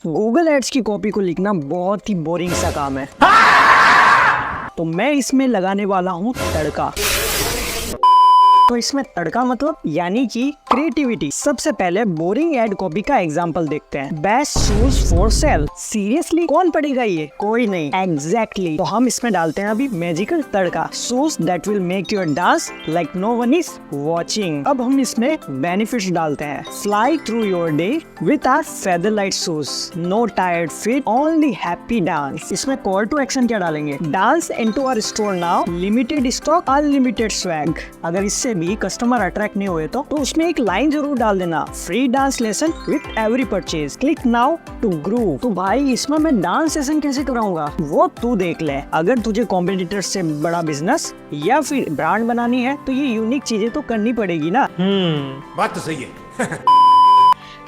Google ads की copy को लिखना बहुत ही बोरिंग सा काम है, तो मैं इसमें लगाने वाला हूँ तड़का। तो इसमें तड़का मतलब यानी कि क्रिएटिविटी। सबसे पहले बोरिंग एड कॉपी का एग्जांपल देखते हैं। Best shoes for sale. Seriously कौन पढ़ेगा ये? कोई नहीं। एग्जैक्टली। तो हम इसमें डालते हैं अभी magical tadka. Shoes that will make your dance like no one is watching. अब हम इसमें बेनिफिट्स डालते हैं। Fly through your day with our feather light shoes, no tired feet, only happy dance. इसमें कॉल टू एक्शन क्या डालेंगे? Dance into our store now, limited stock, unlimited swag. अगर इससे भी कस्टमर अट्रैक्ट नहीं हुए तो उसमें एक लाइन जरूर डाल देना, free dance lesson with every purchase, click now to groove. तो भाई इसमें मैं डांस सेशन कैसे कराऊंगा वो तू देख ले। अगर तुझे कॉम्पिटिटर से बड़ा बिजनेस या फिर ब्रांड बनानी है तो ये यूनिक चीजें तो करनी पड़ेगी ना। बात तो सही है।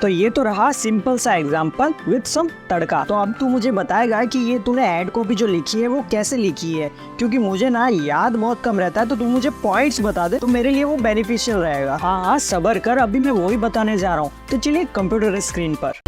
तो ये तो रहा सिंपल सा एग्जांपल विद सम तड़का। तो अब तू मुझे बताएगा कि ये तूने ऐड कॉपी जो लिखी है वो कैसे लिखी है, क्योंकि मुझे ना याद बहुत कम रहता है। तो तू मुझे पॉइंट्स बता दे तो मेरे लिए वो बेनिफिशियल रहेगा। हाँ सब्र कर, अभी मैं वही बताने जा रहा हूँ। तो चलिए कंप्यूटर स्क्रीन पर।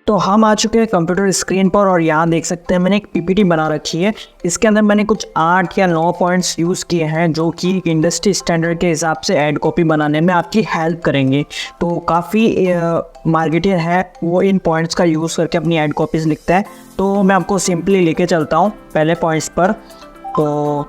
तो हम आ चुके हैं कंप्यूटर स्क्रीन पर और यहाँ देख सकते हैं मैंने एक पीपीटी बना रखी है। इसके अंदर मैंने कुछ 8 या 9 पॉइंट्स यूज़ किए हैं जो कि इंडस्ट्री स्टैंडर्ड के हिसाब से ऐड कॉपी बनाने में आपकी हेल्प करेंगे। तो काफ़ी मार्केटर है वो इन पॉइंट्स का यूज़ करके अपनी ऐड कॉपीज़ लिखता है। तो मैं आपको सिंपली लेके चलता हूँ पहले पॉइंट्स पर। तो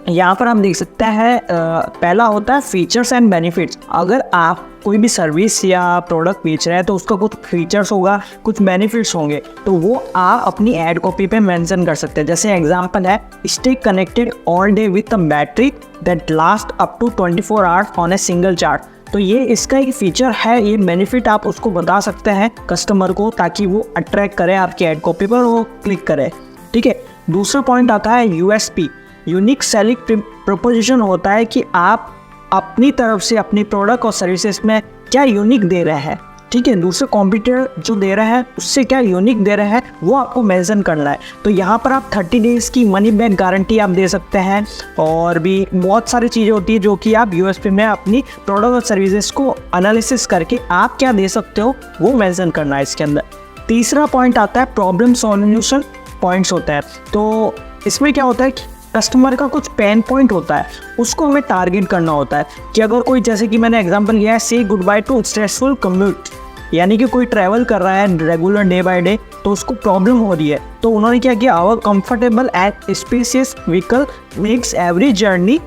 यहाँ पर आप देख सकते हैं पहला होता है फीचर्स एंड बेनिफिट्स। अगर आप कोई भी सर्विस या प्रोडक्ट बेच रहे हैं तो उसका कुछ फीचर्स होगा, कुछ बेनिफिट्स होंगे, तो वो आप अपनी ऐड कॉपी पे मेंशन कर सकते हैं। जैसे एग्जांपल है, stay connected all day with a battery that last up to 24 hours on a single charge. तो ये इसका एक फीचर है, ये बेनिफिट आप उसको बता सकते हैं कस्टमर को, ताकि वो अट्रैक्ट करे आपकी ऐड कॉपी पर, वो क्लिक करे। ठीक है। दूसरा पॉइंट आता है यूएसपी, यूनिक सेलिंग प्रोपोजिशन होता है कि आप अपनी तरफ से अपनी प्रोडक्ट और सर्विसेज में क्या यूनिक दे रहे हैं। ठीक है। दूसरे कॉम्पिटिटर जो दे रहे हैं उससे क्या यूनिक दे रहे हैं वो आपको मेंशन करना है। तो यहाँ पर आप 30 डेज़ की मनी बैक गारंटी आप दे सकते हैं, और भी बहुत सारी चीज़ें होती है जो कि आप यूएसपी में अपनी प्रोडक्ट और सर्विसेज को एनालिसिस करके आप क्या दे सकते हो वो मेंशन करना है इसके अंदर। तीसरा पॉइंट आता है प्रॉब्लम सॉल्यूशन पॉइंट्स होता है। तो इसमें क्या होता है कि कस्टमर का कुछ पेन पॉइंट होता है, उसको हमें टारगेट करना होता है कि अगर कोई, जैसे कि मैंने एग्जांपल लिया है, से good by two stressful commute, यानी कि कोई ट्रैवल कर रहा है रेगुलर डे बाय डे तो उसको प्रॉब्लम हो रही है। तो उन्होंने क्या किया, our comfortable and spacious vehicle makes every journey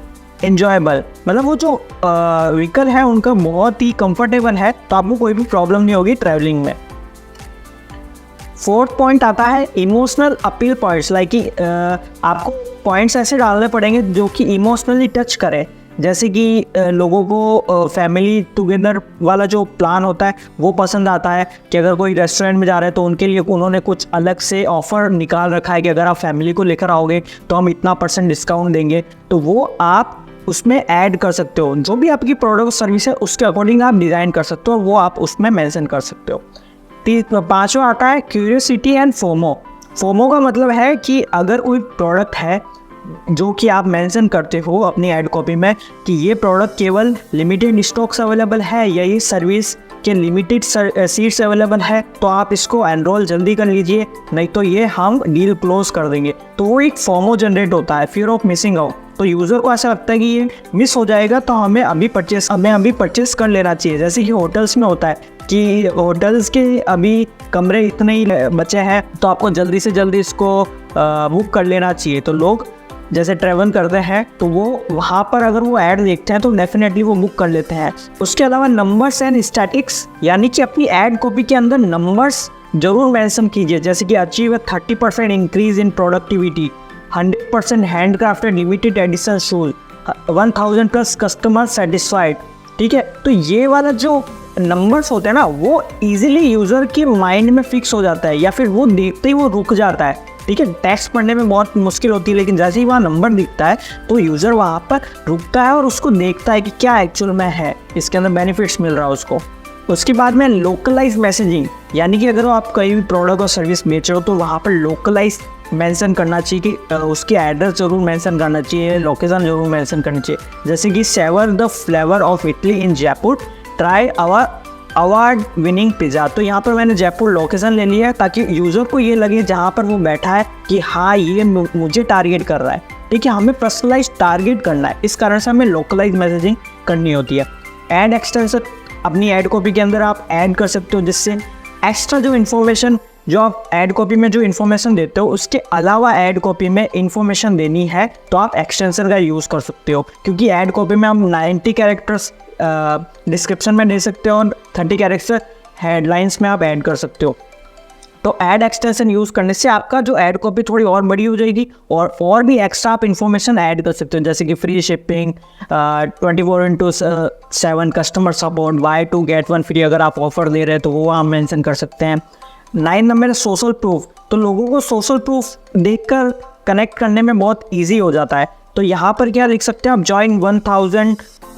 enjoyable. मतलब वो जो व्हीकल है उनका बहुत ही कंफर्टेबल है, तो आपको कोई भी प्रॉब्लम नहीं होगी ट्रैवलिंग में। फोर्थ पॉइंट आता है इमोशनल अपील पॉइंट्स, लाइक कि आपको पॉइंट्स ऐसे डालने पड़ेंगे जो कि इमोशनली टच करें। जैसे कि लोगों को फैमिली टुगेदर वाला जो प्लान होता है वो पसंद आता है, कि अगर कोई रेस्टोरेंट में जा रहे हैं तो उनके लिए उन्होंने कुछ अलग से ऑफ़र निकाल रखा है कि अगर आप फैमिली को लेकर आओगे तो हम इतना % डिस्काउंट देंगे। तो वो आप उसमें ऐड कर सकते हो, जो भी आपकी प्रोडक्ट सर्विस है उसके अकॉर्डिंग आप डिज़ाइन कर सकते हो, वो आप उसमें मेंशन कर सकते हो। पांचवा आता है क्यूरियोसिटी एंड फोमो। फोमो का मतलब है कि अगर कोई प्रोडक्ट है जो कि आप मेंशन करते हो अपनी ऐड कॉपी में कि ये प्रोडक्ट केवल लिमिटेड स्टॉक्स अवेलेबल है या ये सर्विस के लिमिटेड सीट्स अवेलेबल है, तो आप इसको एनरोल जल्दी कर लीजिए, नहीं तो ये हम डील क्लोज कर देंगे। तो वो एक फोमो जनरेट होता है, फियर ऑफ मिसिंग आउट। तो यूज़र को ऐसा लगता है कि ये मिस हो जाएगा तो हमें अभी परचेस कर लेना चाहिए। जैसे कि होटल्स में होता है कि होटल्स के अभी कमरे इतने ही बचे हैं तो आपको जल्दी से जल्दी इसको बुक कर लेना चाहिए। तो लोग जैसे ट्रैवल करते हैं तो वो वहाँ पर अगर वो ऐड देखते हैं तो डेफिनेटली वो बुक कर लेते हैं। उसके अलावा नंबर्स एंड स्टैटिक्स, यानी कि अपनी ऐड कॉपी के अंदर नंबर्स जरूर मेंशन कीजिए। जैसे कि achieve 30% increase in productivity, 100% hand crafted limited edition shoes, 1000+ customer satisfied. ठीक है। तो ये वाला जो नंबर्स होते हैं ना वो इजीली यूज़र के माइंड में फिक्स हो जाता है, या फिर वो देखते ही वो रुक जाता है। ठीक है। टेक्स्ट पढ़ने में बहुत मुश्किल होती है, लेकिन जैसे ही वहाँ नंबर दिखता है तो यूज़र वहाँ पर रुकता है और उसको देखता है कि क्या एक्चुअल में है, इसके अंदर बेनिफिट्स मिल रहा है उसको। उसके बाद में लोकलाइज मैसेजिंग, यानी कि अगर आप कोई भी प्रोडक्ट और सर्विस बेच रहे हो तो वहाँ पर लोकलाइज मेंशन करना चाहिए कि उसकी एड्रेस जरूर मेंशन करना चाहिए, लोकेशन जरूर मेंशन करनी चाहिए। जैसे कि savour the flavour of Italy in Jaipur, try our award winning pizza. तो यहाँ पर मैंने जयपुर लोकेशन ले लिया है ताकि यूज़र को ये लगे जहाँ पर वो बैठा है कि हाँ ये मुझे टारगेट कर रहा है। ठीक है, हमें पर्सनलाइज टारगेट करना है, इस कारण से हमें लोकलाइज मैसेजिंग करनी होती है। ऐड एक्सटेंशन अपनी ऐड कॉपी के अंदर आप ऐड कर सकते हो, जिससे एक्स्ट्रा जो इन्फॉर्मेशन जो आप ऐड कॉपी में जो इन्फॉर्मेशन देते हो उसके अलावा ऐड कॉपी में इन्फॉर्मेशन देनी है तो आप एक्सटेंशन का यूज़ कर सकते हो। क्योंकि ऐड कॉपी में आप 90 कैरेक्टर्स डिस्क्रिप्शन में दे सकते हो और 30 कैरेक्टर हेडलाइंस में आप ऐड कर सकते हो। तो ऐड एक्सटेंशन यूज़ करने से आपका जो ऐड कॉपी थोड़ी और बड़ी हो जाएगी और भी एक्स्ट्रा आप इन्फॉर्मेशन ऐड कर सकते हो, जैसे कि free shipping, 24/7 customer support, buy 2 get 1 free अगर आप ऑफर दे रहे हैं तो वो आप मेंशन कर सकते हैं। 9 नंबर है सोशल प्रूफ। तो लोगों को सोशल प्रूफ देखकर कनेक्ट करने में बहुत ईजी हो जाता है। तो यहाँ पर क्या लिख सकते हैं आप, join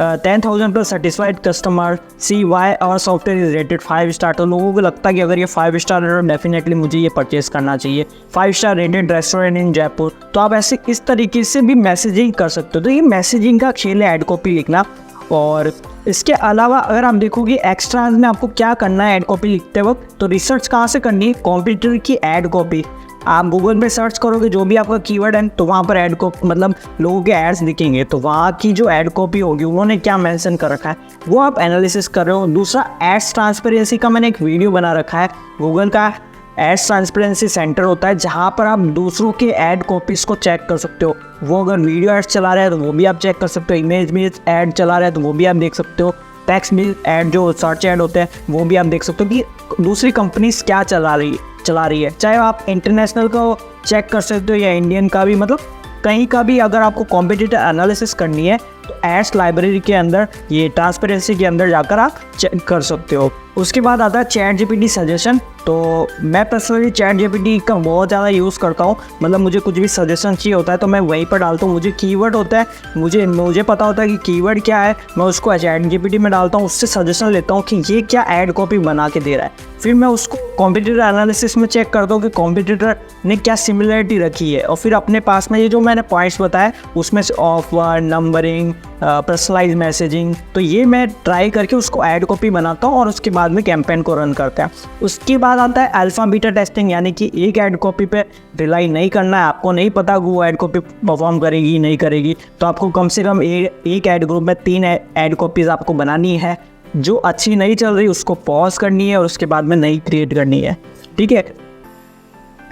10,000 plus satisfied customer, see why our software is rated 5 star. तो लोगों को लगता है कि अगर ये 5 स्टार है तो डेफिनेटली मुझे ये परचेज करना चाहिए। 5 star rated restaurant in Jaipur. तो आप ऐसे इस तरीके से भी मैसेजिंग कर सकते हो। तो ये मैसेजिंग का खेल है ऐड कॉपी लिखना। और इसके अलावा अगर आप देखोगे एक्स्ट्रा में आपको क्या करना है ऐड कॉपी लिखते वक्त, तो रिसर्च कहाँ से करनी है, कंप्यूटर की ऐड कॉपी। आप गूगल पे सर्च करोगे जो भी आपका कीवर्ड है तो वहाँ पर ऐड कॉपी मतलब लोगों के एड्स दिखेंगे, तो वहाँ की जो ऐड कॉपी होगी उन्होंने क्या मेंशन कर रखा है वो आप एनालिसिस कर रहे हो। दूसरा, एड्स ट्रांसपेरेंसी का मैंने एक वीडियो बना रखा है। गूगल का एड्स ट्रांसपेरेंसी सेंटर होता है जहाँ पर आप दूसरों के ऐड कॉपीज़ को चेक कर सकते हो। वो अगर वीडियो एड्स चला रहे हैं तो वो भी आप चेक कर सकते हो, इमेज में ऐड चला रहे हैं तो वो भी आप देख सकते हो, टेक्स्ट में ऐड जो सर्च ऐड होते हैं वो भी आप देख सकते हो कि दूसरी कंपनीज क्या चला रही है। चाहे आप इंटरनेशनल को चेक कर सकते हो या इंडियन का भी, मतलब कहीं का भी अगर आपको कॉम्पिटिटर एनालिसिस करनी है तो एड्स लाइब्रेरी के अंदर, ये ट्रांसपेरेंसी के अंदर जाकर आप चेक कर सकते हो। उसके बाद आता है चैट जीपीटी सजेशन। तो मैं पर्सनली चैट जीपीटी का बहुत ज़्यादा यूज़ करता हूँ। मतलब मुझे कुछ भी सजेशन चाहिए होता है तो मैं वहीं पर डालता हूँ। मुझे कीवर्ड होता है, मुझे पता होता है कि कीवर्ड क्या है, मैं उसको चैट जीपीटी में डालता हूँ, उससे सजेशन लेता हूँ कि ये क्या ऐड कॉपी बना के दे रहा है। फिर मैं उसको कॉम्पिटिटर एनालिसिस में चेक करता हूँ कि कॉम्पिटिटर ने क्या सिमिलरिटी रखी है, और फिर अपने पास में ये जो मैंने पॉइंट्स बताए उसमें से ऑफर, नंबरिंग, पर्सनलाइज मैसेजिंग, तो ये मैं ट्राई करके उसको ऐड कॉपी बनाता हूँ और उसके बाद में कैंपेन को रन करते हैं। उसके बाद आता है अल्फा बीटा टेस्टिंग, यानी कि एक ऐड कॉपी पे रिलाई नहीं करना है। आपको नहीं पता वो ऐड कॉपी परफॉर्म करेगी नहीं करेगी, तो आपको कम से कम एक ऐड ग्रुप में 3 ऐड कॉपीज़ आपको बनानी है। जो अच्छी नहीं चल रही उसको पॉज करनी है और उसके बाद में नई क्रिएट करनी है। ठीक है,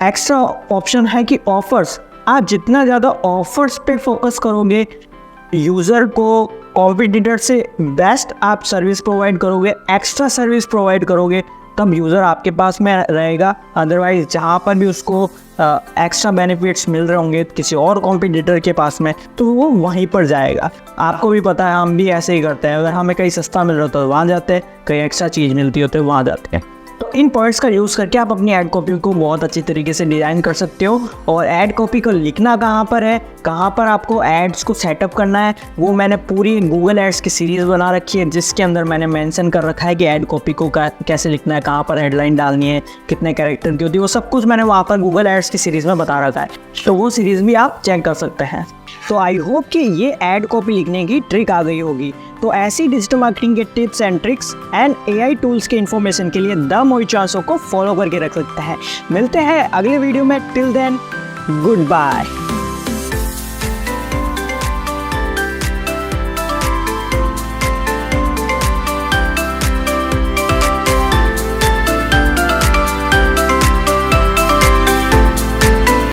एक्स्ट्रा ऑप्शन है कि ऑफर्स, आप जितना ज़्यादा ऑफर्स पे फोकस करोगे, यूज़र को कॉम्पिटिटर से बेस्ट आप सर्विस प्रोवाइड करोगे, एक्स्ट्रा सर्विस प्रोवाइड करोगे, तब यूज़र आपके पास में रहेगा। अदरवाइज़ जहाँ पर भी उसको एक्स्ट्रा बेनिफिट्स मिल रहे होंगे किसी और कॉम्पिटिटर के पास में, तो वो वहीं पर जाएगा। आपको भी पता है, हम भी ऐसे ही करते हैं। अगर हमें कहीं सस्ता मिल रहा हो तो वहाँ जाते हैं, कहीं एक्स्ट्रा चीज़ मिलती हो तो वहाँ जाते हैं। तो इन पॉइंट्स का यूज़ करके आप अपनी ऐड कॉपी को बहुत अच्छी तरीके से डिज़ाइन कर सकते हो। और ऐड कॉपी को लिखना कहाँ पर है, कहाँ पर आपको एड्स को सेटअप करना है, वो मैंने पूरी गूगल एड्स की सीरीज़ बना रखी है, जिसके अंदर मैंने मेंशन कर रखा है कि ऐड कॉपी को कैसे लिखना है, कहाँ पर हेडलाइन डालनी है, कितने कैरेक्टर की होती है, वो सब कुछ मैंने वहाँ पर गूगल एड्स की सीरीज़ में बता रखा है। तो वो सीरीज़ भी आप चेक कर सकते हैं। तो आई होप कि ये ऐड कॉपी लिखने की ट्रिक आ गई होगी। तो ऐसी डिजिटल मार्केटिंग के tips and tricks and AI tools के इन्फॉर्मेशन के लिए द मोहित चांसो को फॉलो करके रख सकते हैं। मिलते हैं अगले वीडियो में। Till then, good bye.